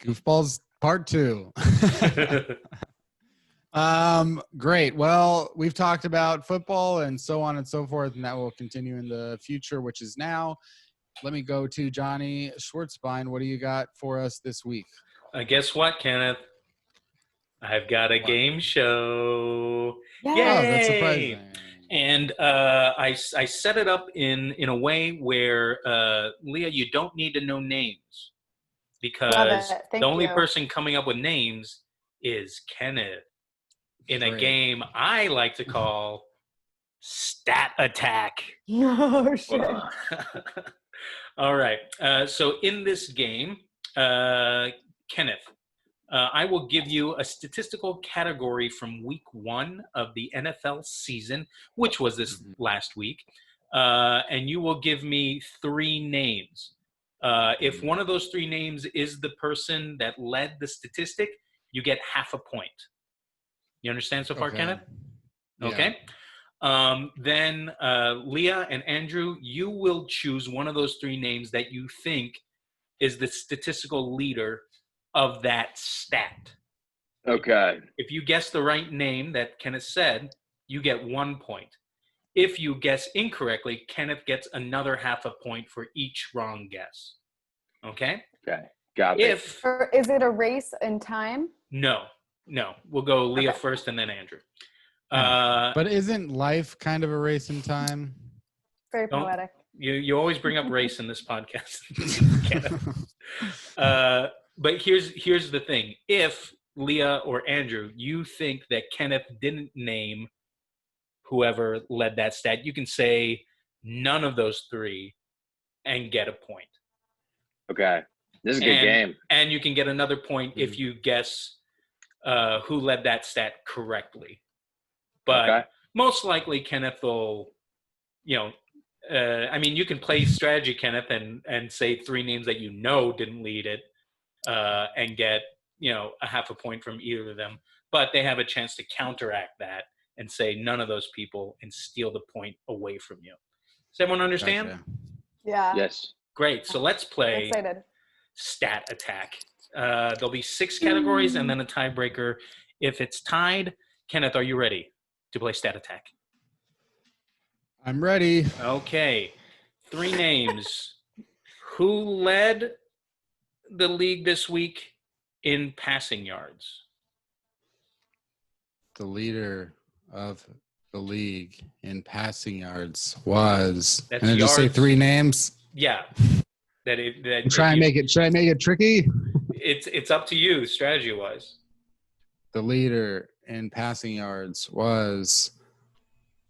Goofballs Part 2. Great. Well, we've talked about football and so on and so forth, and that will continue in the future, which is now. Let me go to Johnny Schwartzbein. What do you got for us this week? Guess what, Kenneth? I've got a game show. Yay! Oh, that's surprising. And I set it up in a way where, Leah, you don't need to know names because the only person coming up with names is Kenneth in a game I like to call Stat Attack. Oh, shit. All right. So in this game, Kenneth, I will give you a statistical category from week 1 of the NFL season, which was this last week. And you will give me 3 names. If one of those 3 names is the person that led the statistic, you get half a point. You understand so far, Kenneth? Yeah. Okay. Then Leah and Andrew, you will choose one of those 3 names that you think is the statistical leader of that stat. Okay. If you guess the right name that Kenneth said, you get 1 point. If you guess incorrectly, Kenneth gets another half a point for each wrong guess. Okay? Okay. Got it. Is it a race in time? No. We'll go Leah first and then Andrew. But isn't life kind of a race in time? Very poetic. You always bring up race in this podcast. But here's the thing. If Leah or Andrew, you think that Kenneth didn't name whoever led that stat, you can say none of those 3 and get a point. Okay. This is a good game. And you can get another point if you guess who led that stat correctly. But most likely Kenneth will, you can play strategy, Kenneth, and say 3 names that you know didn't lead it and get, a half a point from either of them. But they have a chance to counteract that and say none of those people and steal the point away from you. Does everyone understand? Gotcha. Yeah. Yes. Great. So let's play Stat Attack. There'll be 6 categories and then a tiebreaker. If it's tied, Kenneth, are you ready to play Stat Attack? I'm ready. Okay. 3 names. Who led the league this week in passing yards? The leader of the league in passing yards was. That's and then just say 3 names. Yeah. Should I make it tricky? It's up to you, strategy wise. The leader in passing yards was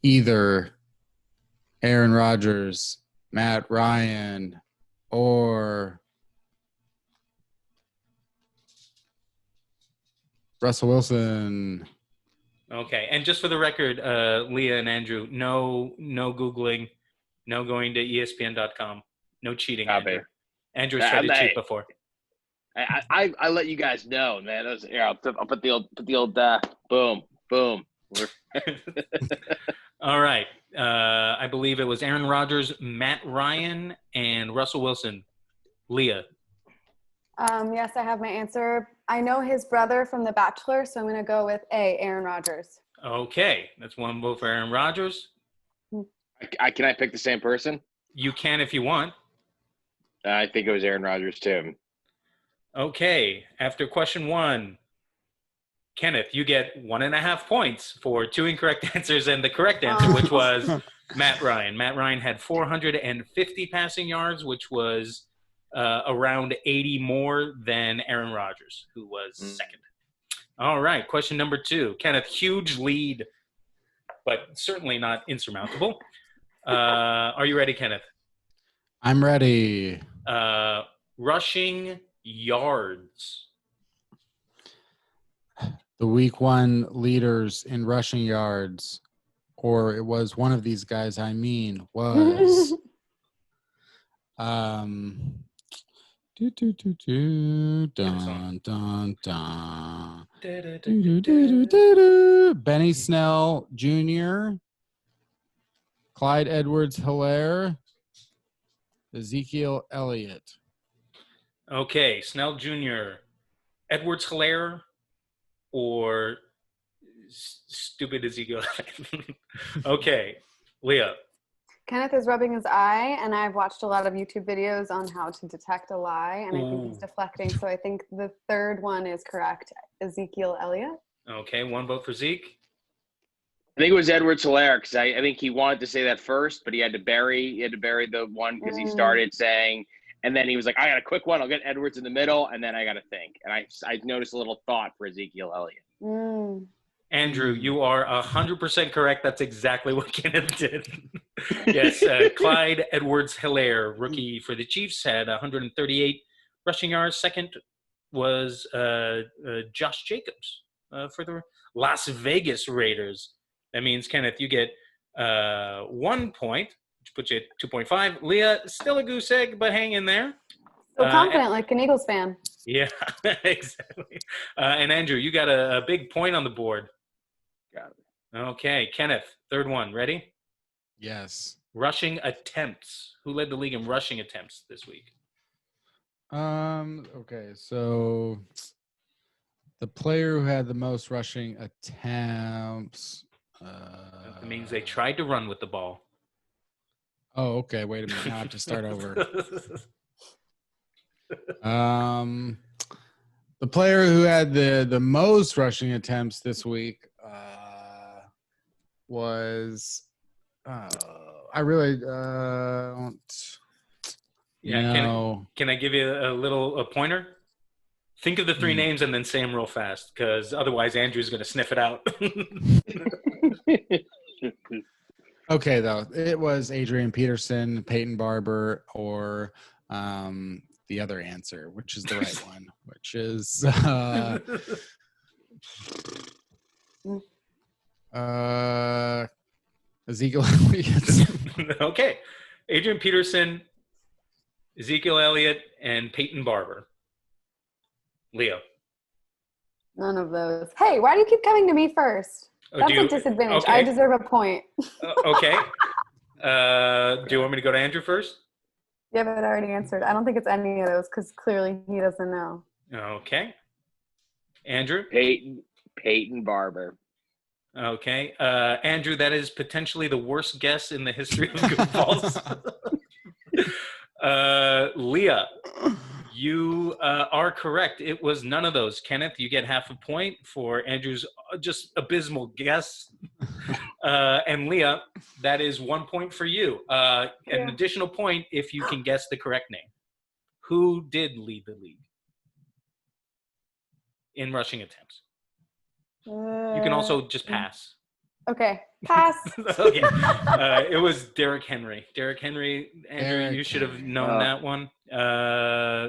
either Aaron Rodgers, Matt Ryan, or Russell Wilson. Okay, and just for the record, Leah and Andrew, no Googling, no going to ESPN.com, no cheating. Andrew. Andrew's tried to cheat before. I let you guys know, man. I'll put the old boom. All right. I believe it was Aaron Rodgers, Matt Ryan, and Russell Wilson. Leah. Yes, I have my answer. I know his brother from The Bachelor, so I'm going to go with A, Aaron Rodgers. Okay. That's 1 vote for Aaron Rodgers. Can I pick the same person? You can if you want. I think it was Aaron Rodgers, too. Okay. After question 1, Kenneth, you get 1.5 points for 2 incorrect answers and the correct answer, which was Matt Ryan. Matt Ryan had 450 passing yards, which was around 80 more than Aaron Rodgers, who was second. All right, question number 2. Kenneth, huge lead, but certainly not insurmountable. Are you ready, Kenneth? I'm ready. Rushing yards. The week 1 leaders in rushing yards, or it was one of these guys, was Benny Snell Jr., Clyde Edwards-Helaire, Ezekiel Elliott. Okay, Snell Jr., Edwards-Helaire, or stupid Ezekiel? Okay, Leah. Kenneth is rubbing his eye, and I've watched a lot of YouTube videos on how to detect a lie, and I think he's Ooh. deflecting. So I think the third one is correct. Ezekiel Elliott. Okay, one vote for Zeke. I think it was Edwards-Helaire because I think he wanted to say that first, but he had to bury the one because he started saying, and then he was like, I got a quick one. I'll get Edwards in the middle, and then I got to think. And I noticed a little thought for Ezekiel Elliott. Andrew, you are 100% correct. That's exactly what Kenneth did. Yes, Clyde Edwards-Helaire, rookie for the Chiefs, had 138 rushing yards. Second was Josh Jacobs for the Las Vegas Raiders. That means, Kenneth, you get 1 point, which puts you at 2.5. Leah, still a goose egg, but hang in there. So confident, like an Eagles fan. Yeah, exactly. And Andrew, you got a big point on the board. Got it. Okay, Kenneth, third one. Ready? Yes. Rushing attempts. Who led the league in rushing attempts this week? Okay, so the player who had the most rushing attempts. That means they tried to run with the ball. Oh, okay. Wait a minute. Now I have to start over. The player who had the most rushing attempts this week was I really don't. Yeah, know. Can I give you a pointer? Think of the three names and then say them real fast, because otherwise Andrew's going to sniff it out. Okay, though. It was Adrian Peterson, Peyton Barber, or the other answer, which is the right one, which is Ezekiel Elliott. Okay. Adrian Peterson, Ezekiel Elliott, and Peyton Barber. Leo. None of those. Hey, why do you keep coming to me first? That's a disadvantage. Okay. I deserve a point. Okay. Do you want me to go to Andrew first? You haven't already answered. I don't think it's any of those because clearly he doesn't know. Okay. Andrew? Peyton Barber. Okay. Andrew, that is potentially the worst guess in the history of Goofballs. Leah, you are correct. It was none of those. Kenneth, you get half a point for Andrew's just abysmal guess. And Leah, that is 1 point for you. An additional point if you can guess the correct name. Who did lead the league in rushing attempts? You can also just pass. Okay, pass. Okay. It was Derrick Henry. Derrick Henry, Andrew, you should have known that one.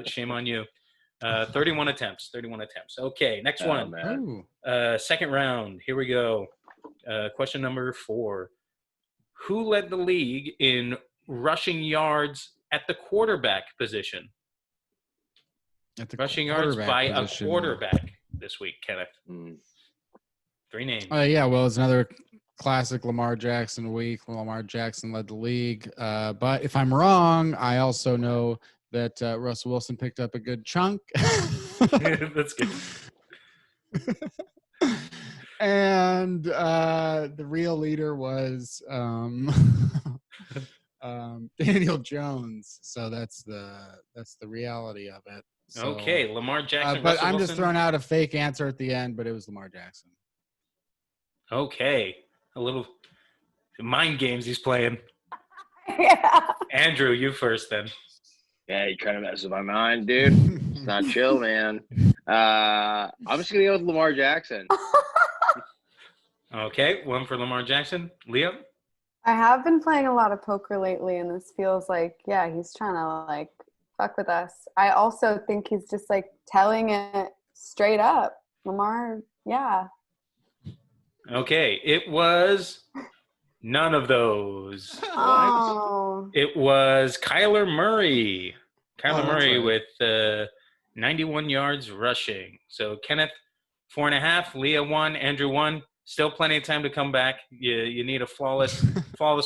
Shame on you. 31 attempts. Okay, next one. Second round. Here we go. Question number 4. Who led the league in rushing yards at the quarterback position? Rushing yards by a quarterback this week, Kenneth. 3 names. Yeah, well, it's another classic Lamar Jackson week. Lamar Jackson led the league. But if I'm wrong, I also know that Russell Wilson picked up a good chunk. That's good. And the real leader was Daniel Jones. So that's the reality of it. So, okay, Lamar Jackson. But Russell I'm Wilson. just throwing out a fake answer at the end, but it was Lamar Jackson. Okay, a little mind games he's playing. Yeah. Andrew, you first then. Yeah, you're trying to mess with my mind, dude. It's not chill, man. I'm just gonna go with Lamar Jackson. Okay, 1 for Lamar Jackson. Leo? I have been playing a lot of poker lately, and this feels like, he's trying to fuck with us. I also think he's just telling it straight up. Lamar, yeah. Okay, it was none of those. Oh. It was Kyler Murray. Kyler Murray right. with 91 yards rushing. So Kenneth, 4.5. Leah 1. Andrew 1. Still plenty of time to come back. You need a flawless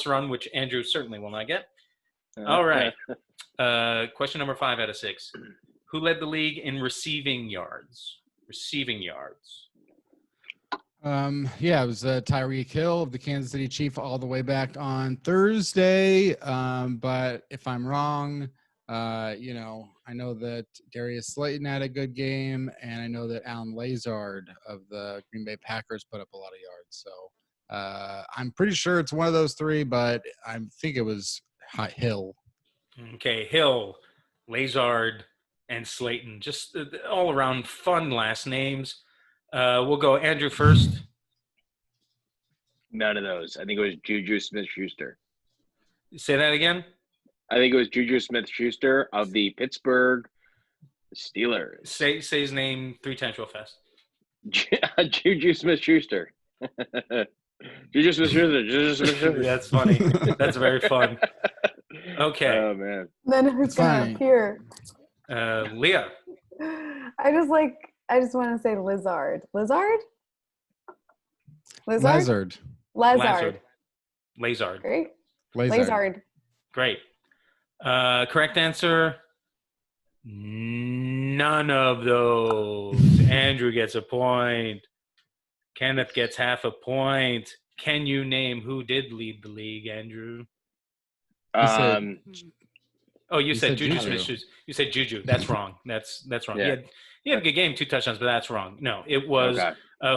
run, which Andrew certainly will not get. All right. Question number 5 out of 6. Who led the league in receiving yards? Receiving yards. Yeah, it was Tyreek Hill of the Kansas City Chiefs all the way back on Thursday. But if I'm wrong, I know that Darius Slayton had a good game, and I know that Alan Lazard of the Green Bay Packers put up a lot of yards. So I'm pretty sure it's one of those three, but I think it was Hill. Okay, Hill, Lazard, and Slayton. Just all around fun last names. We'll go Andrew first. None of those. I think it was Juju Smith-Schuster. Say that again. I think it was Juju Smith-Schuster of the Pittsburgh Steelers. Say his name 3 times real fast. Juju Smith-Schuster. Juju Smith-Schuster. Juju Smith-Schuster. That's funny. That's very fun. Okay. Oh, man. Then who's going to appear? Leah. I just want to say Lizard. Lizard? Lazard. Lazard. Great. Lazard. Lazard. Great. Correct answer, none of those. Andrew gets a point. Kenneth gets half a point. Can you name who did lead the league, Andrew? You said Juju Smith-Schuster. You said Juju. That's wrong. That's wrong. Yeah. He had a good game, 2 touchdowns, but that's wrong. No, it was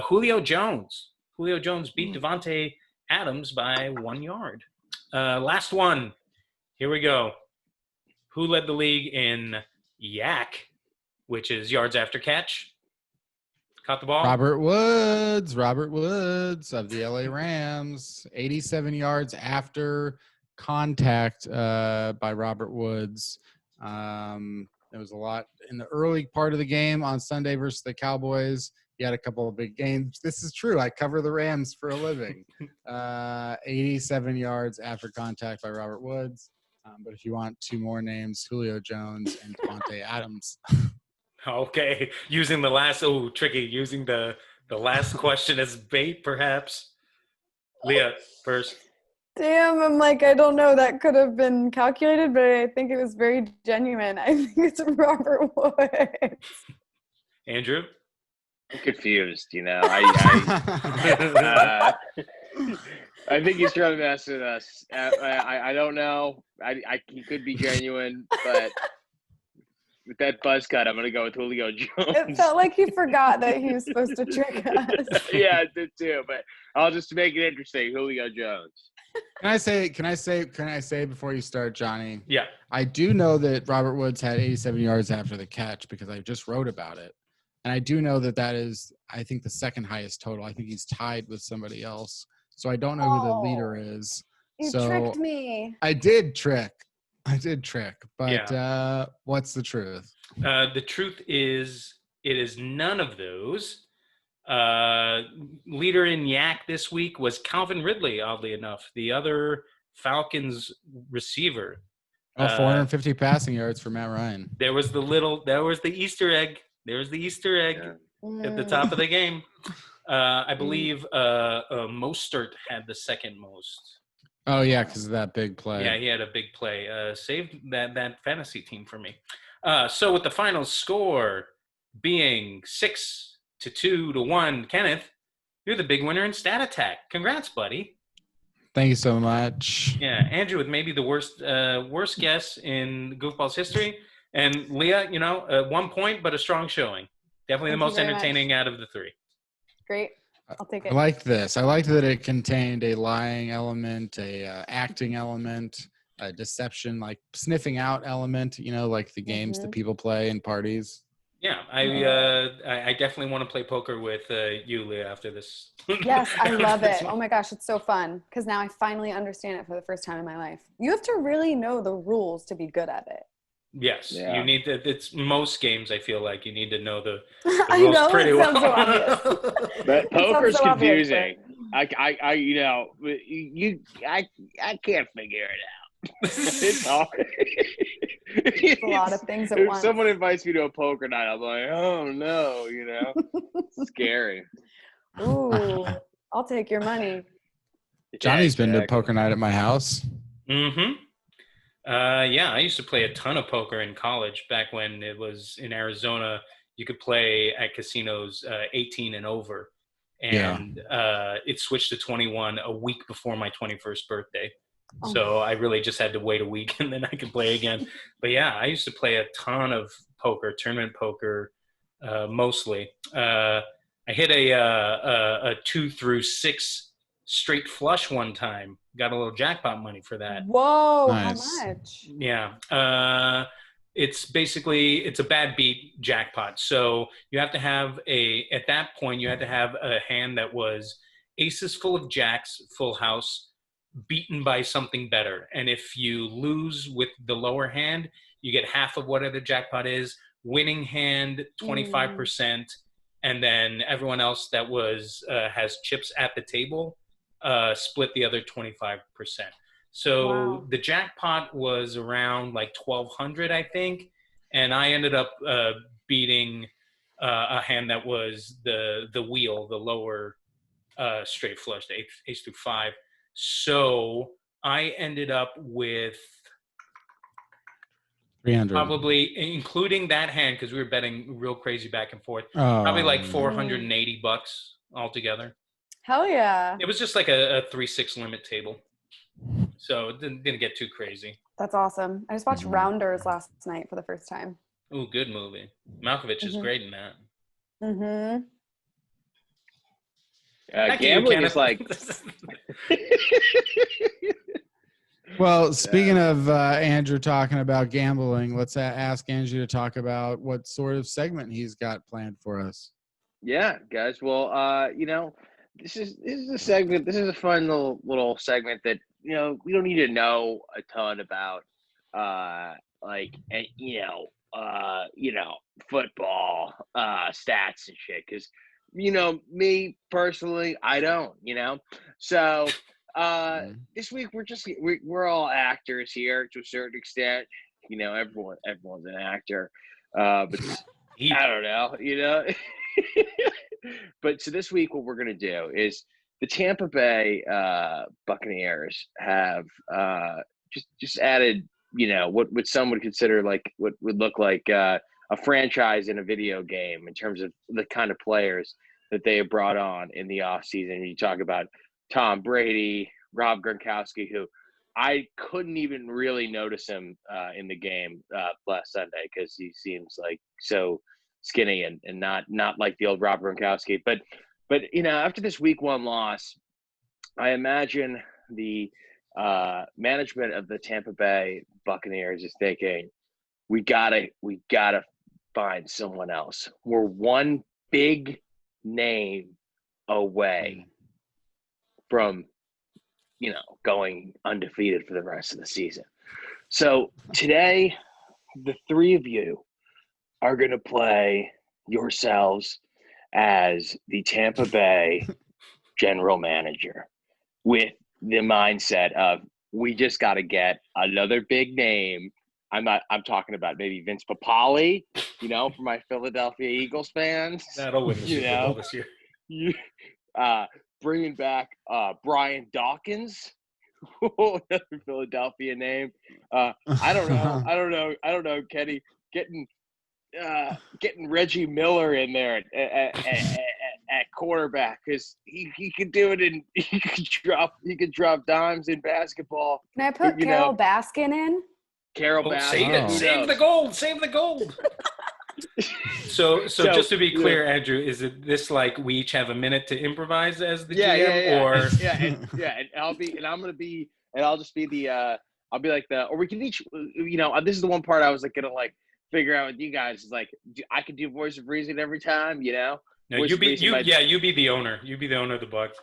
Julio Jones. Julio Jones beat Devontae Adams by 1 yard. Last one. Here we go. Who led the league in yak, which is yards after catch? Caught the ball? Robert Woods of the LA Rams. 87 yards after contact by Robert Woods. There was a lot in the early part of the game on Sunday versus the Cowboys. He had a couple of big games. This is true. I cover the Rams for a living. 87 yards after contact by Robert Woods. But if you want 2 more names, Julio Jones and Devontae Adams. Okay. Using the last – tricky. Using the last question as bait, perhaps. Leah, first. Damn, I'm like, I don't know. That could have been calculated, but I think it was very genuine. I think it's Robert Woods. Andrew? I'm confused, I think he's trying to mess with us. I don't know. He could be genuine, but with that buzz cut, I'm going to go with Julio Jones. It felt like he forgot that he was supposed to trick us. Yeah, I did too, but I'll just make it interesting. Julio Jones. Can I say before you start, Johnny? Yeah. I do know that Robert Woods had 87 yards after the catch because I just wrote about it. And I do know that is, I think, the second highest total. I think he's tied with somebody else. So I don't know who the leader is. You tricked me. I did trick. But what's the truth? The truth is it is none of those. Leader in yak this week was Calvin Ridley, oddly enough, the other Falcons receiver. 450 passing yards for Matt Ryan. There was the Easter egg. At the top of the game. I believe Mostert had the second most. Oh, yeah, because of that big play. Yeah, he had a big play. Saved that fantasy team for me. So with the final score being 6-2-1, Kenneth, you're the big winner in Stat Attack. Congrats, buddy. Thank you so much. Yeah, Andrew with maybe the worst guess in Goofball's history. And Leah, 1 point, but a strong showing. Definitely the most entertaining out of the 3. Great. I'll take it. I like this. I liked that it contained a lying element, a acting element, a deception, like sniffing out element, like the games that people play in parties. Yeah, I definitely want to play poker with you, Leah, after this. Yes, I love it. Oh my gosh, it's so fun because now I finally understand it for the first time in my life. You have to really know the rules to be good at it. Yes, yeah. You need to. It's most games. I feel like you need to know the I rules know, pretty it well. sounds so obvious. But poker's so obvious, confusing. I can't figure it out. It's hard. It's a lot of things at if once. someone invites me to a poker night, I'm like, oh no, it's scary. Ooh, I'll take your money. Johnny's been to poker night at my house. Mm-hmm. Yeah, I used to play a ton of poker in college back when it was in Arizona. You could play at casinos 18 and over. Yeah. And it switched to 21 a week before my 21st birthday. Oh. So I really just had to wait a week and then I could play again. But yeah, I used to play a ton of poker, tournament poker, mostly. I hit a 2 through 6 straight flush one time. Got a little jackpot money for that. Whoa, Nice. how much? Yeah. It's a bad beat jackpot. So you have to have at that point, you had to have a hand that was aces full of jacks, full house, beaten by something better. And if you lose with the lower hand, you get half of whatever the jackpot is. Winning hand, 25%. And then everyone else that has chips at the table, split the other 25%. So Wow. the jackpot was around like 1,200, I think, and I ended up beating a hand that was the wheel, the lower straight flush, the ace through 5. So I ended up with 300. probably, including that hand, because we were betting real crazy back and forth, Oh, probably like man. $480 altogether. Hell yeah. It was just like a 3-6 limit table. So it didn't get too crazy. That's awesome. I just watched Mhm. Rounders last night for the first time. Ooh, good movie. Malkovich is great in that. Mm-hmm. Back to you, Gambling Kenneth. is like. Well, speaking of Andrew talking about gambling, let's ask Andrew to talk about what sort of segment he's got planned for us. Yeah, guys. Well, this is a segment. This is a fun little segment that we don't need to know a ton about, football stats and shit. Because me personally, I don't. So this week we're all actors here to a certain extent. Everyone's an actor, but I don't know. But so this week, what we're going to do is the Tampa Bay Buccaneers have just added, what some would consider like what would look like a franchise in a video game in terms of the kind of players that they have brought on in the offseason. You talk about Tom Brady, Rob Gronkowski, who I couldn't even really notice him in the game last Sunday because he seems like so skinny and not like the old Rob Gronkowski. But after this week 1 loss, I imagine the management of the Tampa Bay Buccaneers is thinking, we gotta find someone else. We're one big name away from going undefeated for the rest of the season. So today, the three of you are going to play yourselves as the Tampa Bay general manager with the mindset of, we just got to get another big name. I'm talking about maybe Vince Papale, for my Philadelphia Eagles fans. That'll win the Super Bowl this year. Bringing back Brian Dawkins, another Philadelphia name. I don't know, Kenny, getting Reggie Miller in there at quarterback, because he could do it, and he could drop dimes in basketball. Can I put Carol Baskin in? Carol Baskin. Save the gold. Save the gold. So just to be clear, Andrew, is it this like we each have a minute to improvise as the GM, or and I'll just be the I'll be like or we can each this is the one part I was like gonna like figure out with you guys is like I could do voice of reason every time, No, you be the owner. You be the owner of the Bucs.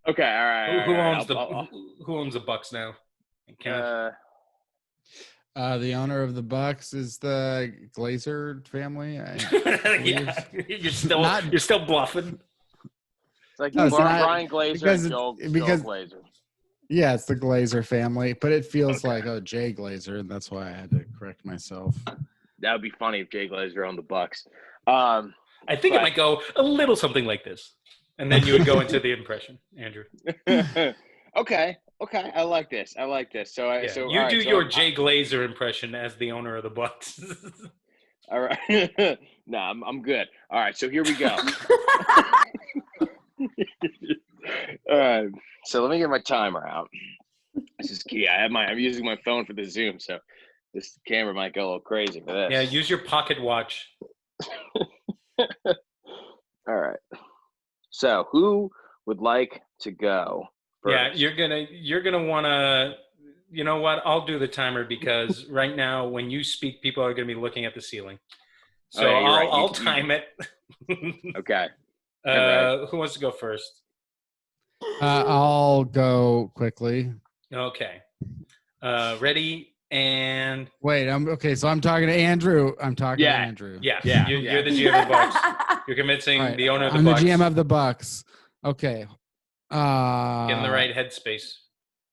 Okay, all right. Who owns the Bucs now? The owner of the Bucs is the Glazer family. Yeah, you're still bluffing. It's like Brian Glazer and Joe Glazer. Yeah, it's the Glazer family, but it feels like Jay Glazer, and that's why I had to correct myself. That would be funny if Jay Glazer owned the Bucs. I think it might go a little something like this, and then you would go into the impression, Andrew. Okay. Okay, I like this. So, Yeah, so you all right. do So your Jay Glazer impression as the owner of the Bucks. all right. No, I'm good. All right. So here we go. All right. So let me get my timer out. This is key. I'm using my phone for the Zoom, so this camera might go a little crazy for this. Yeah, use your pocket watch. All right. So who would like to go first? Yeah, you're gonna wanna. You know what? I'll do the timer because right now, when you speak, people are gonna be looking at the ceiling. So Oh, yeah, you're right. I'll time it. Okay. Okay. Who wants to go first? I'll go quickly. Okay. Ready and Wait, so I'm talking to Andrew. To Yeah. Andrew. yeah, Yeah, you're the GM of the Bucks. You're convincing All right, the owner of the I'm Bucks. the GM of the Bucks. Okay. Get in the right headspace.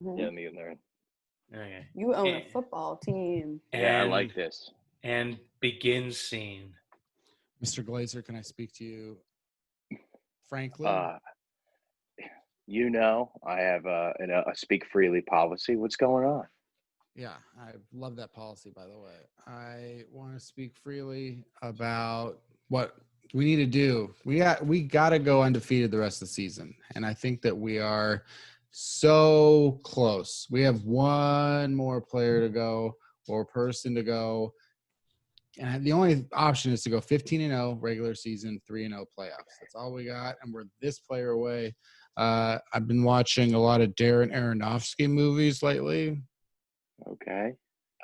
Yeah, me in there. Okay. You own a football team. Yeah, I And- like this. And begin scene. Mr. Glazer, can I speak to you frankly? I have a speak freely policy. What's going on? Yeah, I love that policy, by the way. I want to speak freely about what we need to do. We got to go undefeated the rest of the season. And I think that we are so close. We have one more player to go or person to go. And the only option is to go 15-0 regular season, 3-0 playoffs. That's all we got. And we're this player away. I've been watching a lot of Darren Aronofsky movies lately. Okay.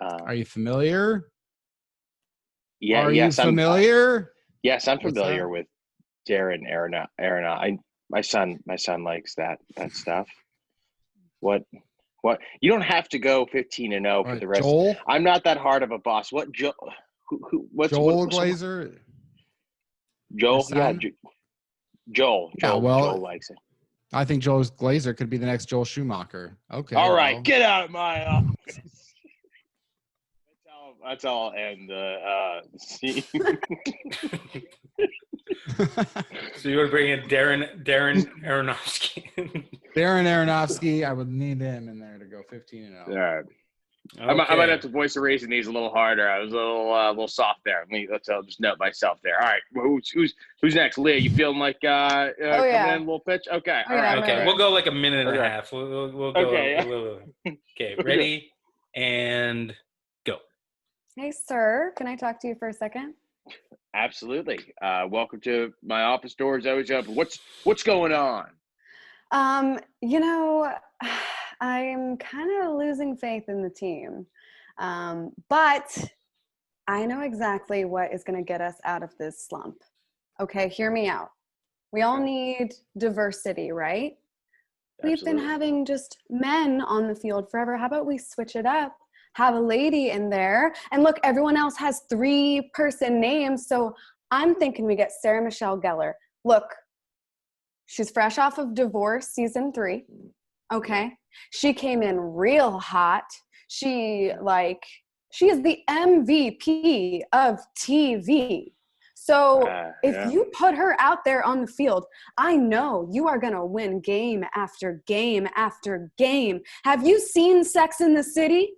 Are you familiar? Yeah. Are yes. you familiar? Yes, I'm What's familiar that? with Darren Aronofsky. My son likes that stuff. What? You don't have to go 15-0 for the rest. Joel? I'm not that hard of a boss. What Joel? Joel Glazer? Joel? Your Yeah. son? Joel. Yeah, well, Joel likes it. I think Joel Glazer could be the next Joel Schumacher. Okay. All right, well. get out of my office. That's all. And scene. So you want to bring in Darren Aronofsky? Darren Aronofsky, I would need him in there to go 15-0. All right. Okay. I might have to voice erasing these a little harder. I was a little soft there. I'll just note myself there. All right, who's next? Leah, you feeling like coming in a little pitch? Okay, all right. Okay, we'll go like a minute and a Okay. half. We'll go. Okay, yeah. A little. Okay, ready and go. Hey, sir, can I talk to you for a second? Absolutely. Welcome to my office doors always open. What's going on? I'm kind of losing faith in the team. But I know exactly what is going to get us out of this slump. Okay, hear me out. We all need diversity, right? We've been having just men on the field forever. How about we switch it up? Have a lady in there. And look, everyone else has 3-person names. So I'm thinking we get Sarah Michelle Gellar. Look, she's fresh off of Divorce season 3. Okay. She came in real hot. She is the MVP of TV. So if you put her out there on the field, I know you are going to win game after game after game. Have you seen Sex in the City?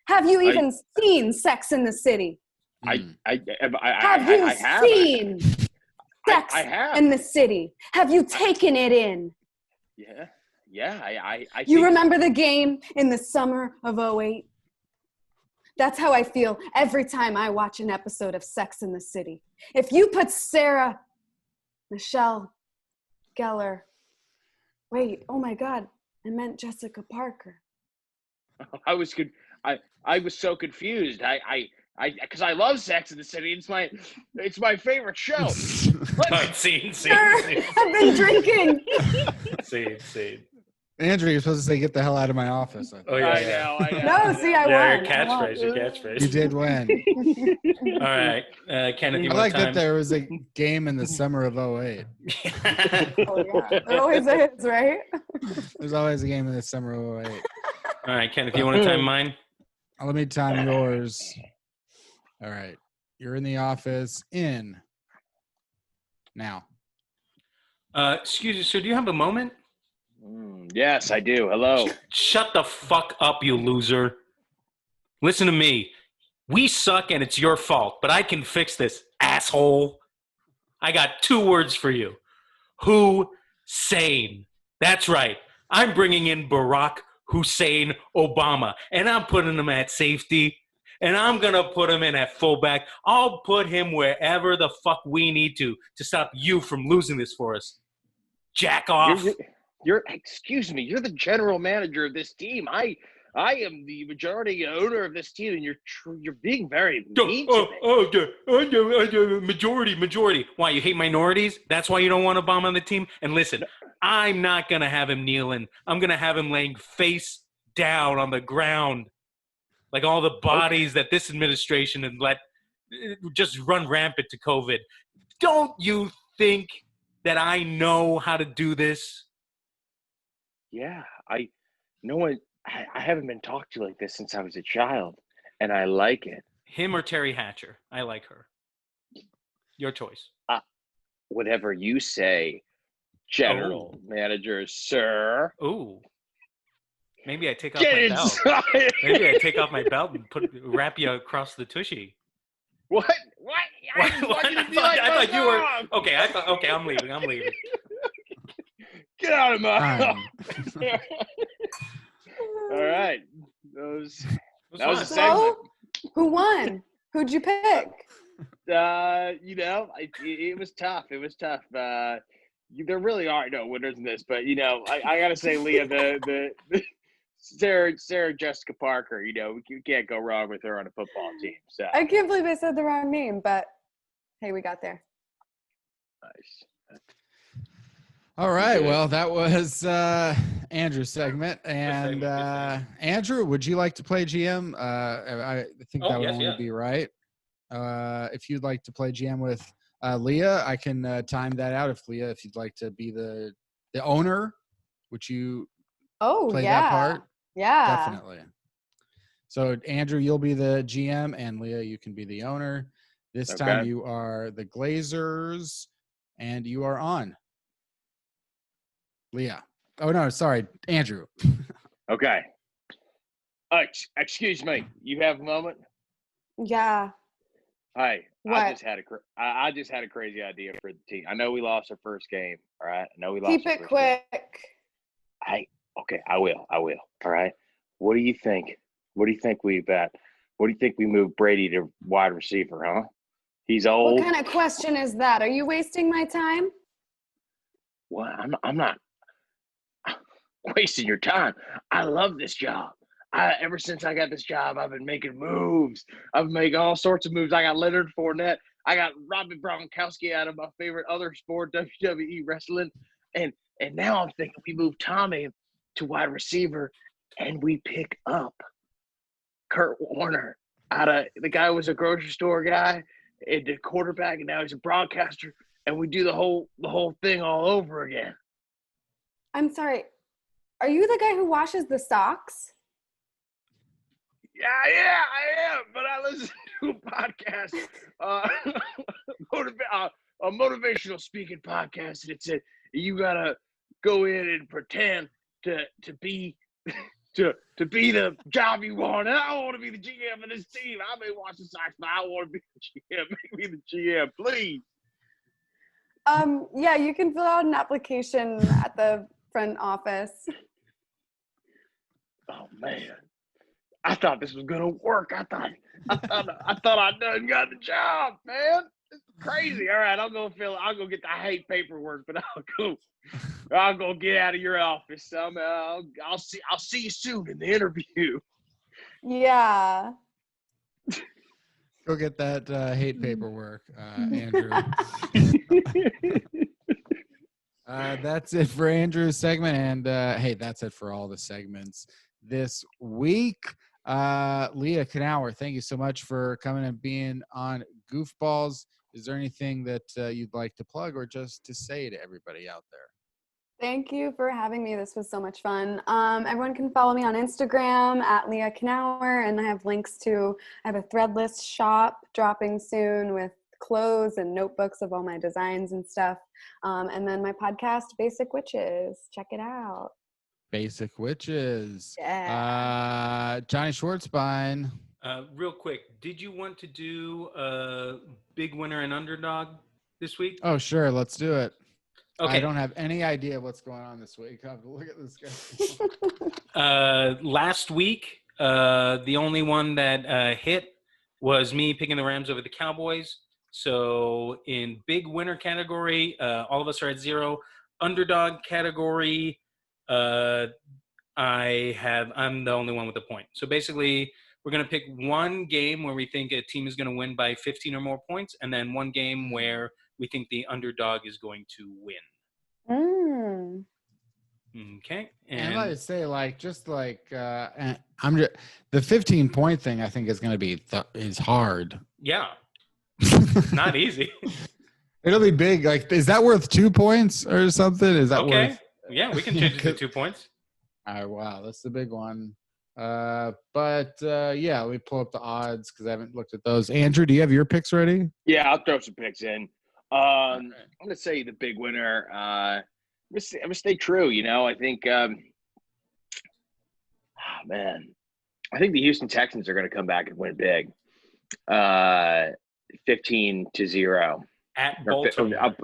Have you even seen Sex in the City? Have you seen Sex in the City? Have you taken it in? Yeah. I You remember the game in the summer of 2008? That's how I feel every time I watch an episode of Sex in the City. If you put Sarah Michelle Gellar, wait, oh my God, I meant Jessica Parker. I was so confused. Because I love Sex in the City. It's my favorite show. Scene. I've been drinking. Scene. Andrew, you're supposed to say, "Get the hell out of my office." Oh yeah. I know. No, see, I won. Your catchphrase. You did win. All right, Kenneth, you I want like time? that there was a game in the summer of 2008. Oh, yeah. It always is, right? There's always a game in the summer of 2008. All right, Kenneth, you want to time mine? Let me time yours. All right. You're in the office now. Excuse me, so do you have a moment? Yes, I do. Hello. Shut the fuck up, you loser. Listen to me. We suck and it's your fault, but I can fix this, asshole. I got 2 words for you. Hussein. That's right. I'm bringing in Barack Hussein Obama, and I'm putting him at safety, and I'm going to put him in at fullback. I'll put him wherever the fuck we need to stop you from losing this for us. Jack off. You're excuse me. You're the general manager of this team. I am the majority owner of this team, and you're being very mean to me. Majority. Why, you hate minorities? That's why you don't want Obama on the team? And listen, I'm not going to have him kneeling. I'm going to have him laying face down on the ground like all the bodies that this administration had let just run rampant to COVID. Don't you think that I know how to do this? Yeah, I haven't been talked to like this since I was a child, and I like it. Him or Terry Hatcher? I like her. Your choice. Whatever you say, general manager, sir. Ooh. Maybe I take off my belt. Maybe I take off my belt and wrap you across the tushy. What? I thought you were okay. Okay. I'm leaving. Get out of my house. All right. That was a segment. So, who won? Who'd you pick? It was tough. There really are no winners in this, but I gotta say, Leah, the Sarah Jessica Parker. You can't go wrong with her on a football team. So I can't believe I said the wrong name, but hey, we got there. nice. All right. Well, that was Andrew's segment. And Andrew, would you like to play GM? I think that would only be right. If you'd like to play GM with Leah, I can time that out. If you'd like to be the owner, would you play that part? Yeah. Definitely. So, Andrew, you'll be the GM, and Leah, you can be the owner. This time you are the Glazers, and you are on. Leah. Oh, no, sorry. Andrew. Okay. Excuse me. You have a moment? Yeah. Hi. What? I just had a crazy idea for the team. I know we lost our first game. All right. Keep it quick. Okay. I will. All right. What do you think? What do you think we bet? What do you think we move Brady to wide receiver, huh? He's old. What kind of question is that? Are you wasting my time? Well, I'm not wasting your time. I love this job. Ever since I got this job, I've been making moves. I've made all sorts of moves. I got Leonard Fournette. I got Robbie Gronkowski out of my favorite other sport, WWE wrestling. And now I'm thinking we move Tommy to wide receiver and we pick up Kurt Warner out of the guy who was a grocery store guy and the quarterback, and now he's a broadcaster, and we do the whole thing all over again. I'm sorry. Are you the guy who washes the socks? Yeah, I am. But I listen to a podcast, a motivational speaking podcast, and it said you gotta go in and pretend to be the job you want. And I don't want to be the GM of this team. I may watch the socks, but I want to be the GM. Make me the GM, please. Yeah, you can fill out an application at the front office. Oh man, I thought this was gonna work. I thought I done got the job, man. This is crazy. All right, I'll go get the hate paperwork, but I'll go get out of your office. I'll see you soon in the interview. Yeah. Go get that hate paperwork, Andrew. That's it for Andrew's segment. And hey, that's it for all the segments this week. Leah Knauer, thank you so much for coming and being on Goofballs. Is there anything that you'd like to plug or just to say to everybody out there? Thank you for having me. This was so much fun. Everyone can follow me on Instagram at Leah Knauer, and I have links to, I have a threadless shop dropping soon with clothes and notebooks of all my designs and stuff. And then my podcast, Basic Witches. Check it out. Basic Witches. Yeah. Johnny Schwartzbein. Real quick, did you want to do a big winner and underdog this week? Oh, sure. Let's do it. Okay. I don't have any idea what's going on this week. I have to look at this guy. Last week, the only one that hit was me picking the Rams over the Cowboys. So in big winner category, all of us are at 0. Underdog category, I'm the only one with a point. So basically, we're going to pick one game where we think a team is going to win by 15 or more points, and then one game where we think the underdog is going to win. Okay. And I would say, I'm just the 15-point thing. I think is going to be is hard. Yeah, not easy. It'll be big. Like, is that worth 2 points or something? Is that okay? Worth? Yeah, we can change it to 2 points. All right, wow, that's the big one. But yeah, let me pull up the odds because I haven't looked at those. Andrew, do you have your picks ready? Yeah, I'll throw some picks in. I'm going to say the big winner. I'm going to stay true. I think, man, I think the Houston Texans are going to come back and win big. 15-0. At Baltimore.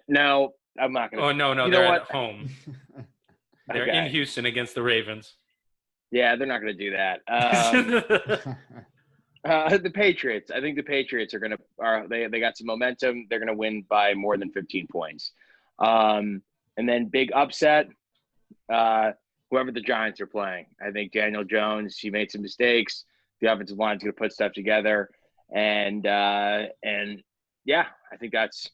No, I'm not going to. Oh, no, they're at home. They're Okay. in Houston against the Ravens. Yeah, they're not going to do that. The Patriots. I think the Patriots are going to. They got some momentum. They're going to win by more than 15 points. And then big upset. Whoever the Giants are playing. I think Daniel Jones. He made some mistakes. The offensive line's going to put stuff together. And yeah, I think that's.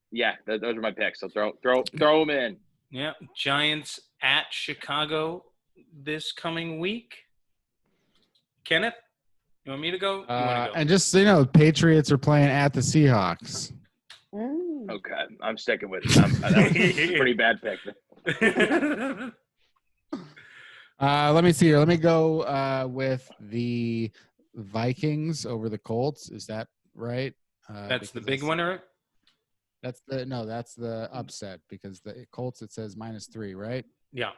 Yeah, those are my picks. So throw them in. Yeah, Giants at Chicago this coming week. Kenneth, you want me to go? You want to go? And just so you know, Patriots are playing at the Seahawks. Okay, I'm sticking with it. That was a pretty bad pick. Let me see here. Let me go with the Vikings over the Colts. Is that right? That's the big winner. That's the upset because the Colts, it says -3, right? Yeah.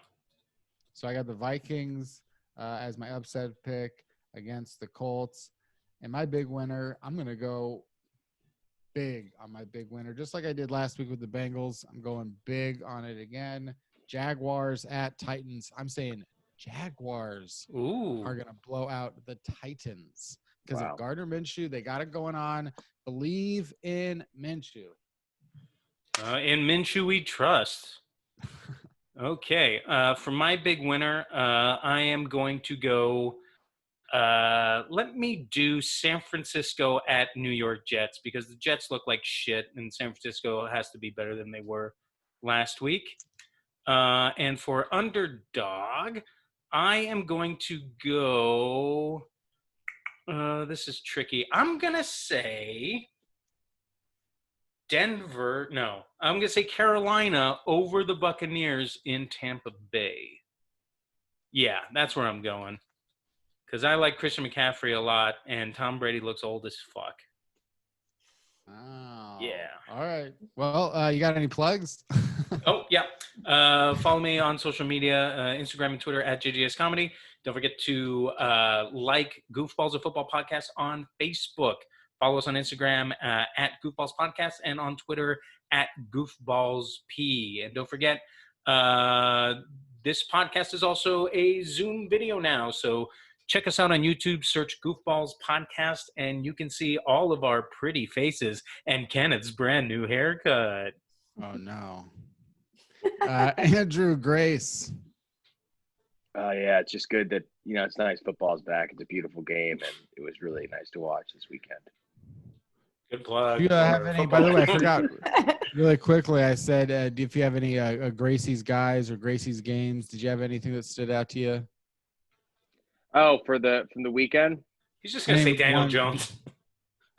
So I got the Vikings as my upset pick against the Colts. And my big winner, I'm going to go big on my big winner. Just like I did last week with the Bengals, I'm going big on it again. Jaguars at Titans. I'm saying Jaguars are going to blow out the Titans because of Gardner Minshew. They got it going on. Believe in Minshew. In Minshew we trust. Okay. For my big winner, I am going to go let me do San Francisco at New York Jets because the Jets look like shit and San Francisco has to be better than they were last week. And for underdog, I am going to go this is tricky. I'm going to say Denver. No, I'm going to say Carolina over the Buccaneers in Tampa Bay. Yeah, that's where I'm going. Because I like Christian McCaffrey a lot, and Tom Brady looks old as fuck. Oh. Yeah. All right. Well, you got any plugs? Oh, yeah. Follow me on social media, Instagram and Twitter at JGS Comedy. Don't forget to like Goofballs of Football Podcast on Facebook. Follow us on Instagram at Goofballs Podcast and on Twitter at GoofballsP. And don't forget, this podcast is also a Zoom video now. So check us out on YouTube, search Goofballs Podcast, and you can see all of our pretty faces and Kenneth's brand new haircut. Oh, no. Andrew Grace. Yeah, it's just good that, it's nice football's back. It's a beautiful game, and it was really nice to watch this weekend. Good plug. Do you have any, by the way, I forgot really quickly, I said, if you have any Gracie's guys or Gracie's games, did you have anything that stood out to you? Oh, from the weekend? He's just going to say Daniel Jones.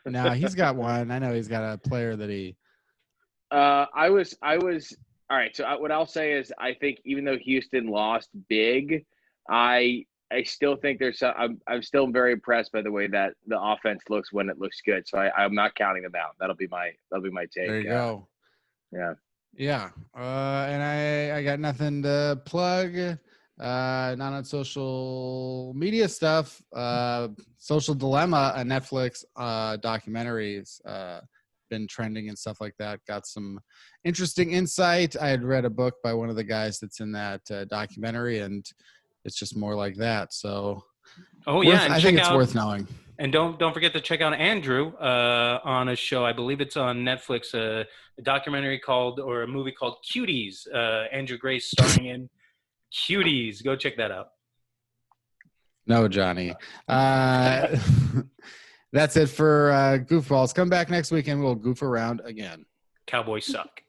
No, he's got one. I know he's got a player that he – I was all right. So what I'll say is I think even though Houston lost big, I I still think there's some. I'm still very impressed by the way that the offense looks when it looks good. So I'm not counting them out. That'll be my take. There you go. Yeah. Yeah. And I got nothing to plug. Not on social media stuff. Social Dilemma, a Netflix documentaries been trending and stuff like that. Got some interesting insight. I had read a book by one of the guys that's in that documentary, and it's just more like that. So, and I think it's worth knowing. And don't forget to check out Andrew on a show. I believe it's on Netflix. A documentary or a movie called Cuties. Andrew Grace starring in Cuties. Go check that out. No, Johnny. That's it for Goofballs. Come back next week and we'll goof around again. Cowboys suck.